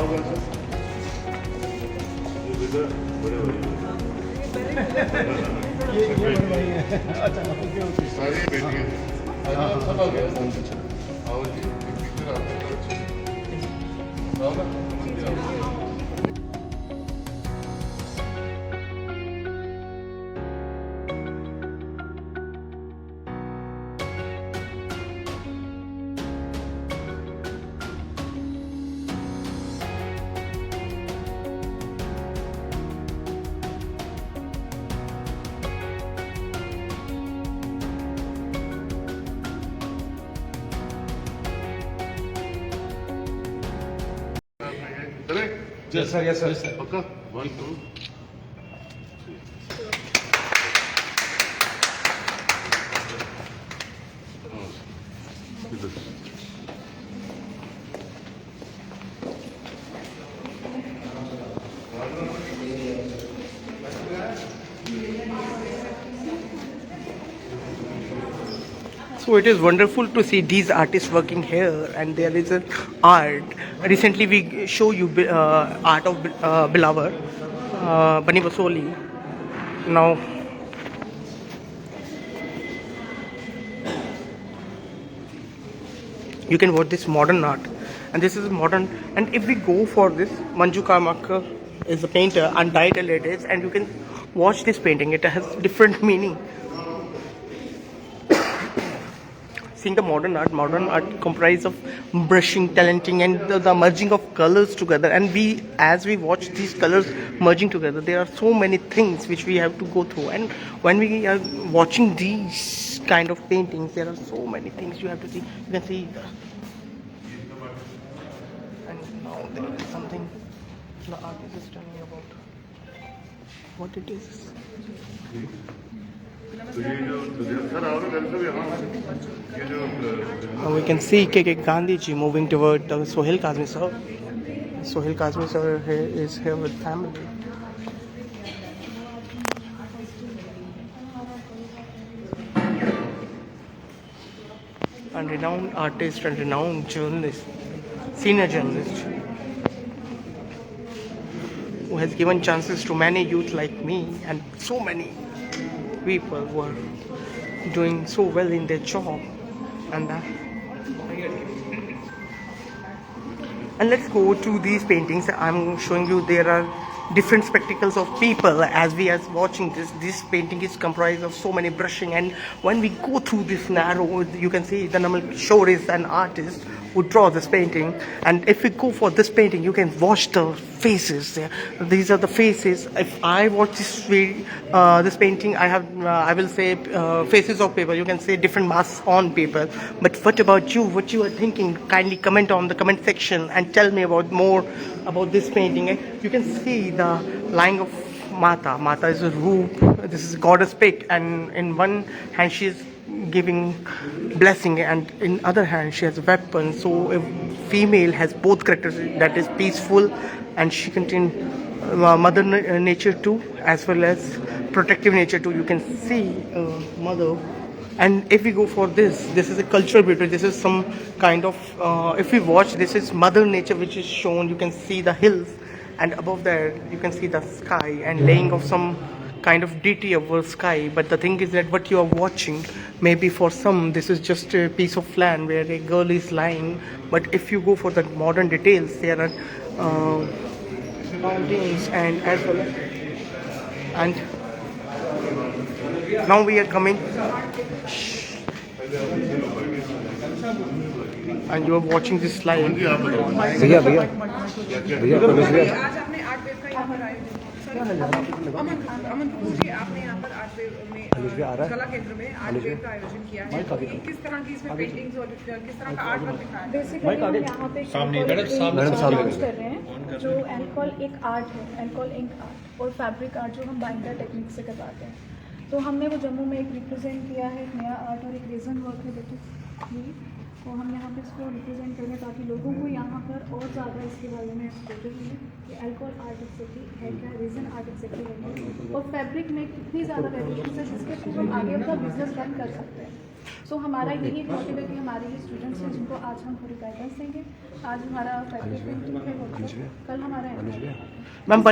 बड़े भाई हैं। अच्छा ओके ओके। सारी बेटियां सब आ गया। आओ जी पिक्चर आओ ना। चले यस सर यस सर। पक्का 1 2 So it is wonderful to see these artists working here, and there is an art. Recently, we show you art of Bilawar, Bani Basoli. Now, you can watch this modern art, and this is modern. And if we go for this, Manju Karmakar is a painter, untitled it is, and you can watch this painting. It has different meaning. Seeing the modern art comprised of brushing, talenting, and the merging of colors together. And as we watch these colors merging together, there are so many things which we have to go through. And when we are watching these kind of paintings, there are so many things you have to see. You can see, and now there is something the artist is telling me about what it is. तो ये जो sir आओ ना घर से भी हाँ ये जो We can see K.K. Gandhiji moving toward Sohail Kazmi sir. Sohail Kazmi sir is here with family. And renowned artist and renowned journalist, senior journalist, who has given chances to many youth like me and so many people who are doing so well in their job. And let's go to these paintings. I'm showing you there are different spectacles of people as we are watching this painting is comprised of so many brushing, and when we go through this narrow, you can see the Namal Kishore is an artist who draw this painting. And if we go for this painting, you can watch the faces. These are the faces. If I watch this painting, I will say faces of people. You can say different masks on paper. But what about you? What you are thinking? Kindly comment on the comment section and tell me more about this painting. You can see the line of Mata. Mata is a roop. This is goddess pick, and in one hand she is giving blessing, and in other hand she has a weapon. So a female has both characters, that is peaceful, and she contains mother nature too, as well as protective nature too. You can see mother. And if we go for this is a cultural beauty. This is some kind of if we watch, this is mother nature which is shown. You can see the hills, and above that you can see the sky and laying of some kind of deity over sky. But the thing is that what you are watching, maybe for some this is just a piece of land where a girl is lying, but if you go for the modern details, there are mountains and as well as, and now we are coming and you are watching this live. भैया भैया भैया प्रवेश भैया आज आपने art wave का यहाँ पर आयोजन, अमन जी आपने यहाँ पर आर्ट वेव में कला केंद्र में आर्ट वेव का आयोजन किया है। किस तरह की इसमें पेंटिंग्स और किस तरह का आर्ट वर्क दिखाया है? बेसिकली हम यहाँ पे लॉन्च कर रहे हैं जो एल्कोहल एक आर्ट है, एल्कोहल इंक आर्ट और फैब्रिक आर्ट जो हम बाइंडर टेक्निक से करवाते हैं। तो हमने वो जम्मू में एक रिप्रेजेंट किया है, एक नया आर्ट और एक रेजन वर्क है बेटी, तो हम यहाँ पे इसको रिप्रेजेंट करें ताकि लोगों को यहाँ पर और ज़्यादा इसके बारे में एक्सपोजर मिले कि अल्कोहल आर्ट एक्सेक्टली है क्या, रीज़न आर्ट एक्सेक्टली है, और फैब्रिक में कितनी ज़्यादा वेरिएशंस है जिसके थ्रू हम आगे अपना बिजनेस रन कर सकते हैं। सो हमारा यही मोटिव है कि हमारे ये स्टूडेंट्स हैं जिनको आज हम पूरी गाइडेंस देंगे। आज हमारा फैब्रिक पेंटिंग है वर्कशॉप, कल हमारा है। मैम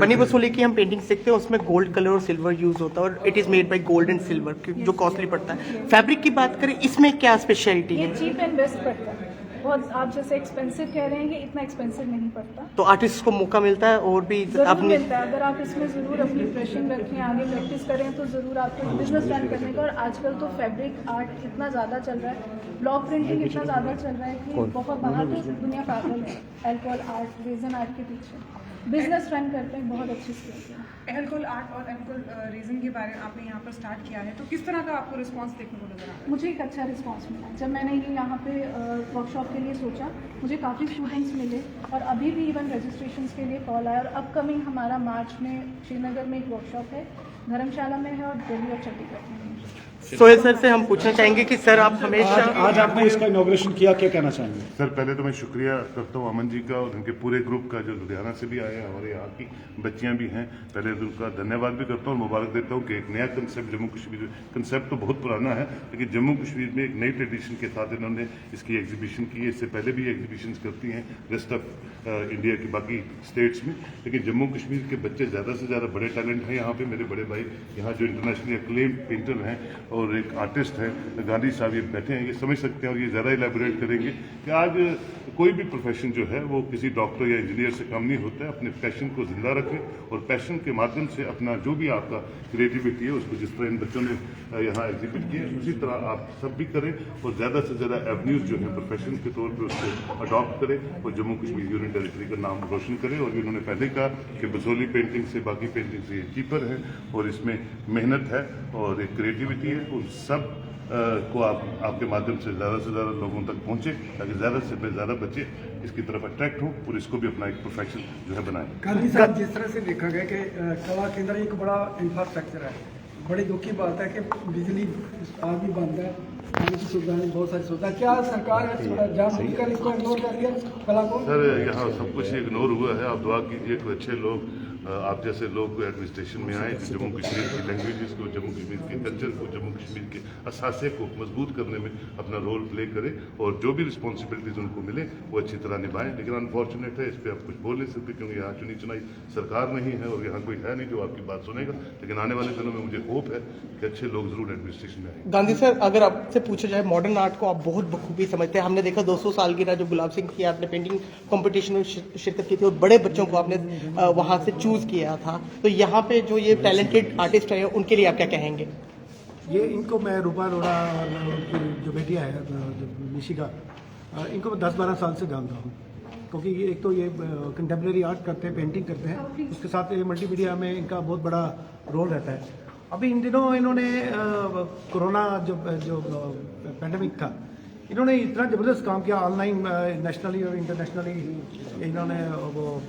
बनी बसोली की हम पेंटिंग देखते हैं, उसमें गोल्ड कलर और सिल्वर यूज होता है और it is made by gold and silver, जो कॉस्टली पड़ता है। फैब्रिक की बात करें, इसमें क्या स्पेशलिटी ये है? चीप एंड बेस्ट पड़ता है बहुत। आप जैसे एक्सपेंसिव कह रहे हैं, ये इतना एक्सपेंसिव नहीं पड़ता। तो आर्टिस्ट को मौका मिलता है और भी जरूर मिलता है। अगर आप इसमें ज़रूर अपनी प्रेशर रखें, आगे प्रैक्टिस करें, तो ज़रूर आपको बिजनेस रन करने का। और आजकल तो फैब्रिक आर्ट इतना ज़्यादा चल रहा है, ब्लॉक प्रिंटिंग इतना ज़्यादा चल रहा है कि बहुत बाहर तो दुनिया पागल है अल्कोहल आर्ट, रेजन आर्ट के पीछे। बिजनेस रन करते हैं, बहुत अच्छी स्किल है। अल्कोहल आर्ट और अल्कोहल रीजन के बारे में आपने यहाँ पर स्टार्ट किया है, तो किस तरह का आपको रिस्पांस देखने को नजर आ रहा है? मुझे एक अच्छा रिस्पांस मिला जब मैंने ये यहाँ पे वर्कशॉप के लिए सोचा। मुझे काफ़ी स्टूडेंट्स मिले और अभी भी इवन रजिस्ट्रेशंस के लिए कॉल आया। और अपकमिंग हमारा मार्च में श्रीनगर में एक वर्कशॉप है, धर्मशाला में है और दिल्ली और चंडीगढ़ में है। सोहेल सर से हम पूछना चाहेंगे कि सर आप हमेशा आज आपने इसका इनॉग्रेशन किया, क्या कहना चाहेंगे? सर पहले तो मैं शुक्रिया करता हूँ अमन जी का और उनके पूरे ग्रुप का जो लुधियाना से भी आए हैं, हमारे यहाँ की बच्चियाँ भी हैं। पहले तो उनका धन्यवाद भी करता हूँ और मुबारक देता हूँ कि एक नया कंसेप्ट जम्मू कश्मीर, कंसेप्ट तो बहुत पुराना है लेकिन जम्मू कश्मीर में एक नई ट्रेडिशन के साथ इन्होंने इसकी एग्जीबिशन की है। इससे पहले भी एग्जीबिशन करती हैं रेस्ट ऑफ इंडिया की बाकी स्टेट्स में, लेकिन जम्मू कश्मीर के बच्चे ज़्यादा से ज़्यादा बड़े टैलेंट हैं यहाँ पे। मेरे बड़े भाई यहाँ जो इंटरनेशनली एक्लेम्ड पेंटर हैं और एक आर्टिस्ट है गांधी साहब, ये बैठे हैं, ये समझ सकते हैं और ये ज़्यादा इलेबोरेट करेंगे कि आज कोई भी प्रोफेशन जो है वो किसी डॉक्टर या इंजीनियर से कम नहीं होता है। अपने पैशन को जिंदा रखें और पैशन के माध्यम से अपना जो भी आपका क्रिएटिविटी है उसको जिस तरह इन बच्चों ने यहाँ एग्जिबिट किया उसी तरह आप सब भी करें और ज़्यादा से ज़्यादा एवेन्यूज जो है प्रोफेशन के तौर पर उसको अडॉप्ट करें और जम्मू कश्मीर यूनियन टेरिटरी का नाम रोशन करें। और इन्होंने पहले कहा कि बसोली पेंटिंग से बाकी पेंटिंग से ये चीपर है और इसमें मेहनत है और एक क्रिएटिविटी है। उन सब को आपके माध्यम से ज़्यादा लोगों तक पहुँचे ताकि ज़्यादा से ज़्यादा बच्चे इसकी तरफ अट्रैक्ट हों और इसको भी अपना एक प्रोफेशन जो है बनाएं। गांधी साहब, जिस तरह से देखा गया कि कला केंद्र एक बड़ा इंफ्रास्ट्रक्चर है, बड़ी दुख की बात है कि बिजली आज भी बंद है, पानी की सुविधा नहीं, बहुत सारी सुविधा। क्या सरकार जानबूझकर इसको इग्नोर कर रही है कला को? सर यहाँ सब कुछ इग्नोर हुआ है। आप दुआ कीजिए कि अच्छे लोग आप जैसे लोग एडमिनिस्ट्रेशन में आए जो जम्मू कश्मीर की लैंग्वेजेस को, जम्मू कश्मीर के कल्चर को, जम्मू कश्मीर के असासे को मजबूत करने में अपना रोल प्ले करें और जो भी रिस्पॉन्सिबिलिटीज उनको मिले वो अच्छी तरह निभाएं। लेकिन अनफॉर्चुनेट है, इस पर आप कुछ बोल नहीं सकते क्योंकि यहाँ चुनी चुनाई सरकार नहीं है और यहाँ कोई है नहीं जो आपकी बात सुनेगा। लेकिन आने वाले दिनों में मुझे होप है कि अच्छे लोग जरूर एडमिनिस्ट्रेशन में आएंगे। गांधी सर, अगर आपसे पूछा जाए मॉडर्न आर्ट को आप बहुत बखूबी समझते हैं। हमने देखा 200 सालगिरह जो गुलाब सिंह की आपने पेंटिंग कंपटीशन में शिरकत की थी और बड़े बच्चों को आपने वहाँ से चूज किया था, तो यहाँ पे जो ये टैलेंटेड आर्टिस्ट है उनके लिए आप क्या कहेंगे? ये इनको मैं रूपा अरोड़ा और उनकी जो बेटियाँ है निशिका, इनको मैं 10-12 साल से जानता हूँ क्योंकि एक तो ये कंटेम्प्रेरी आर्ट करते हैं, पेंटिंग करते हैं, उसके साथ ये मल्टीमीडिया में इनका बहुत बड़ा रोल रहता है। अभी इन दिनों इन्होंने कोरोना जो पैंडेमिक था, इन्होंने इतना ज़बरदस्त काम किया ऑनलाइन, नेशनली और इंटरनेशनली इन्होंने वो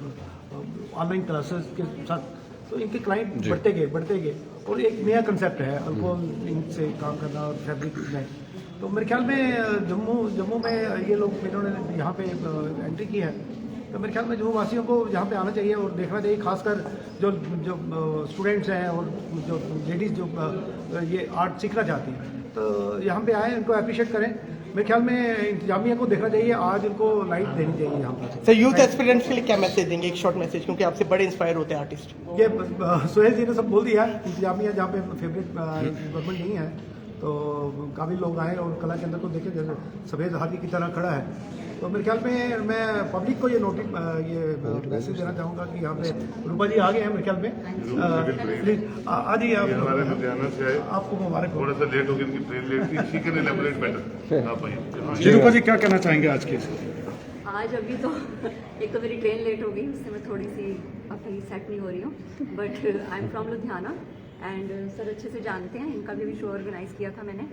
ऑनलाइन क्लासेस के साथ, तो इनके क्लाइंट बढ़ते गए और एक नया कंसेप्ट है अल्कोहल इनसे काम करना और फैब्रिक में। तो मेरे ख्याल में जम्मू में ये लोग इन्होंने यहाँ पे एंट्री की है, तो मेरे ख्याल में जम्मू वासियों को यहाँ पे आना चाहिए और देखना चाहिए, खासकर जो स्टूडेंट्स हैं और जो लेडीज़ जो ये आर्ट सीखना चाहती हैं, तो यहाँ पे आए, इनको अप्रिशिएट करें। मेरे ख्याल में इंतजामिया को देखना चाहिए, आज इनको लाइट देनी चाहिए यहाँ पर। सर यूथ एस्पिरेंट्स के लिए क्या मैसेज देंगे, एक शॉर्ट मैसेज, क्योंकि आपसे बड़े इंस्पायर होते हैं आर्टिस्ट? ये सोहेल जी ने सब बोल दिया। इंतजामिया जहाँ पे फेवरेट गवर्नमेंट नहीं है तो काफ़ी लोग आए और कला केंद्र को देखे, जैसे सफ़ेद हाथी की तरह खड़ा है। तो मेरे ख्याल में मैं पब्लिक को ये मैसेज देना चाहूँगा कि यहाँ पे रूपा जी आ गए हैं मेरे ख्याल में, प्लीज आ जाइए। आप हमारे लुधियाना से आए, आपको मुबारक हो। थोड़ा सा लेट हो गया, उनकी ट्रेन लेट थी, शी कैन एलैबोरेट बेटर। आप आइए। रूपा जी, क्या कहना चाहेंगे आज के? आज अभी तो एक तो मेरी ट्रेन लेट हो गई, उससे मैं थोड़ी सी अभी सेट नहीं हो रही हूँ, but I am from Ludhiana and sir अच्छे से जानते हैं, इनका भी शो ऑर्गेनाइज़ किया था मैंने।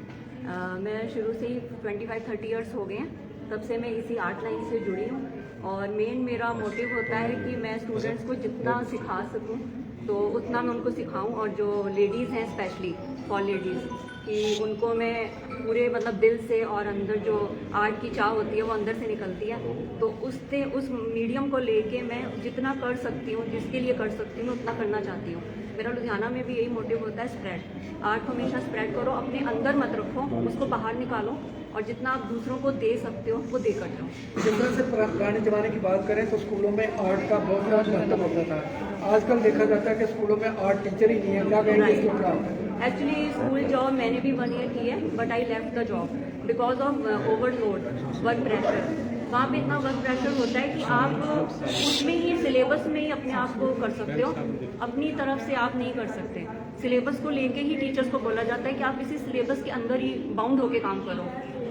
मैं शुरू से ही 25-30 ईयर्स हो गए हैं, तब से मैं इसी आर्ट लाइन से जुड़ी हूँ और मेन मेरा मोटिव होता है कि मैं स्टूडेंट्स को जितना सिखा सकूँ तो उतना मैं उनको सिखाऊं। और जो लेडीज़ हैं, स्पेशली फॉर लेडीज़, कि उनको मैं पूरे मतलब दिल से और अंदर जो आर्ट की चाह होती है वो अंदर से निकलती है, तो उस मीडियम को लेके मैं जितना कर सकती हूँ, जिसके लिए कर सकती हूँ, उतना करना चाहती हूँ। मेरा लुधियाना में भी यही मोटिव होता है, स्प्रेड। आर्ट हमेशा स्प्रेड करो, अपने अंदर मत रखो, उसको बाहर निकालो और जितना आप दूसरों को दे सकते हो वो देकर जाओ। जिस तरह से पुराने ज़माने की बात करें तो स्कूलों में आर्ट का बहुत ज़्यादा महत्व होता था। आजकल देखा जाता है कि स्कूलों में आर्ट टीचर ही नहीं है। क्या कहेंगे इसके ऊपर आप? एक्चुअली स्कूल जॉब मैंने भी 1 ईयर की है, but I left the job because of overload, work pressure. वहाँ पे इतना वर्क प्रेशर होता है कि आप उसमें ही सिलेबस में ही अपने आप को कर सकते हो, अपनी तरफ से आप नहीं कर सकते। सिलेबस को लेके ही टीचर्स को बोला जाता है कि आप इसी सिलेबस के अंदर ही बाउंड होके काम करो।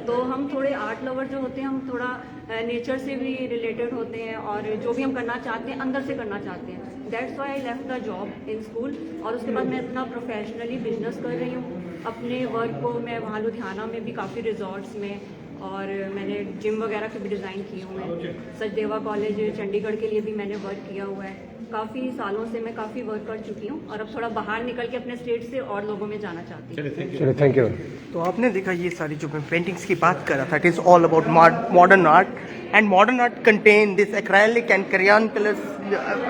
तो हम थोड़े आर्ट लवर जो होते हैं, हम थोड़ा नेचर से भी रिलेटेड होते हैं और जो भी हम करना चाहते हैं अंदर से करना चाहते हैं। That's why I left the job in school. और उसके बाद मैं अपना प्रोफेशनली बिजनेस कर रही हूँ। अपने वर्क को मैं वहाँ लुधियाना में भी काफ़ी रिजॉर्ट्स में, और मैंने जिम वगैरह के भी डिज़ाइन किए हुए हैं। सचदेवा कॉलेज चंडीगढ़ के लिए भी मैंने वर्क किया हुआ है। काफ़ी सालों से मैं काफ़ी वर्क कर चुकी हूँ और अब थोड़ा बाहर निकल के अपने स्टेट से और लोगों में जाना चाहती हूँ। चलिए थैंक यू। तो आपने देखा ये सारी जो मैं पेंटिंग्स की बात कर रहा था, it is all about modern art, and modern art contain this acrylic and crayon colours.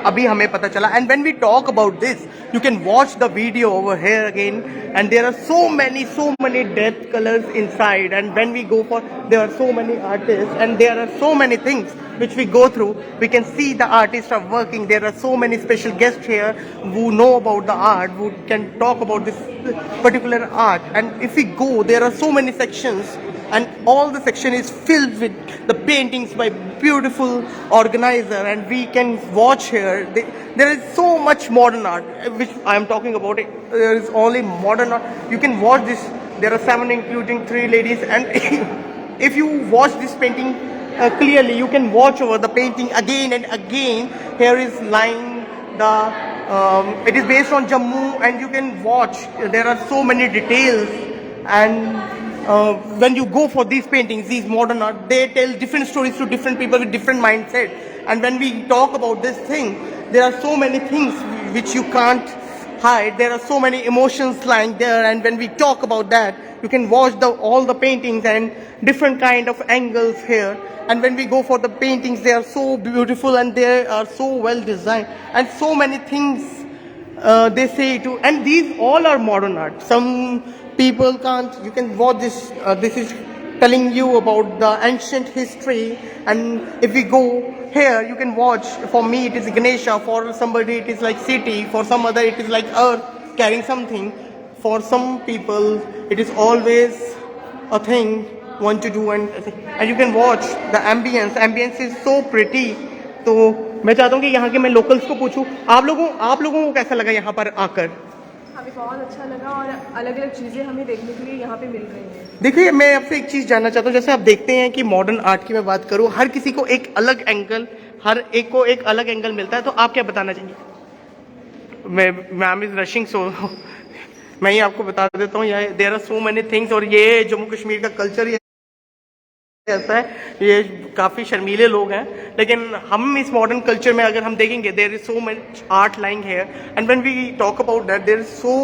अभी हमें पता चला, and when we talk about this you can watch the video over here again, and there are so many depth colors inside, and when we go for, there are so many artists and there are so many things which we go through. We can see the artists are working. There are so many special guests here who know about the art, who can talk about this particular art. And if we go, there are so many sections, and all the section is filled with the paintings by beautiful organizer, and we can watch here. There is so much modern art, which I am talking about. There is only modern art. You can watch this. There are 7, including 3 ladies, and if you watch this painting clearly, you can watch over the painting again and again. Here is line the. It is based on Jammu, and you can watch. There are so many details, and when you go for these paintings, these modern art, they tell different stories to different people with different mindset. And when we talk about this thing, there are so many things which you can't hide. There are so many emotions lying there, and when we talk about that, you can watch all the paintings and different kind of angles here. And when we go for the paintings, they are so beautiful and they are so well designed, and so many things they say to, and these all are modern art. Some people can't, you can watch this, this is telling you about the ancient history, and if we go here, you can watch, for me it is Ganesha, for somebody it is like city, for some other it is like earth carrying something, for some people it is always a thing want to do, and you can watch the ambience is so pretty. तो मैं चाहता हूँ कि यहाँ के मैं locals को पूछूँ, आप लोगों को कैसा लगा यहाँ पर आकर? हमें बहुत अच्छा लगा और अलग अलग चीज़ें हमें देखने के लिए यहाँ पे मिल रही हैं। देखिए, मैं आपसे एक चीज़ जानना चाहता हूँ। जैसे आप देखते हैं कि मॉडर्न आर्ट की मैं बात करूँ, हर किसी को एक अलग एंगल, हर एक को एक अलग एंगल मिलता है, तो आप क्या बताना चाहिए? मैम इज रशिंग, सो मैं ही आपको बता देता हूँ, there are so many things, और ये जम्मू कश्मीर का कल्चर ही ऐसा है, ये काफ़ी शर्मीले लोग हैं, लेकिन हम इस मॉडर्न कल्चर में अगर हम देखेंगे, there is so much art lying here, and when we talk about that, there is so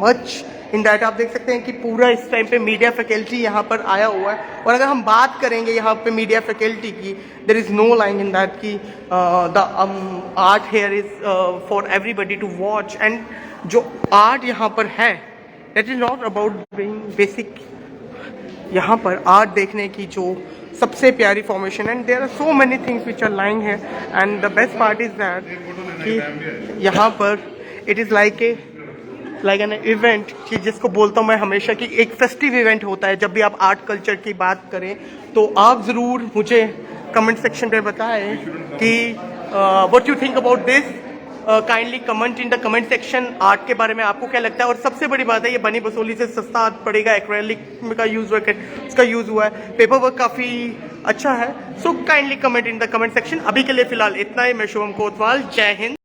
much in that. आप देख सकते हैं कि पूरा इस टाइम पे मीडिया फैकल्टी यहाँ पर आया हुआ है, और अगर हम बात करेंगे यहाँ पे मीडिया फैकल्टी की, there is no line in that की the art here is for everybody to watch, and जो आर्ट यहाँ पर है, that is not about being basic. यहाँ पर आर्ट देखने की जो सबसे प्यारी formation, and there are so many things which are lying है, and the best part is that कि यहाँ पर it is like an event, कि जिसको बोलता हूँ मैं हमेशा कि एक फेस्टिव इवेंट होता है। जब भी आप आर्ट कल्चर की बात करें, तो आप ज़रूर मुझे कमेंट सेक्शन पे बताएं कि what you think about this. Kindly comment in the comment section, art के बारे में आपको क्या लगता है। और सबसे बड़ी बात है, ये बनी बसोली से सस्ता पड़ेगा, एक्रेलिक का यूज इसका यूज हुआ है, पेपर वर्क काफ़ी अच्छा है। So kindly comment in the comment section. अभी के लिए फिलहाल इतना ही। मैं शुभम कोतवाल, जय हिंद।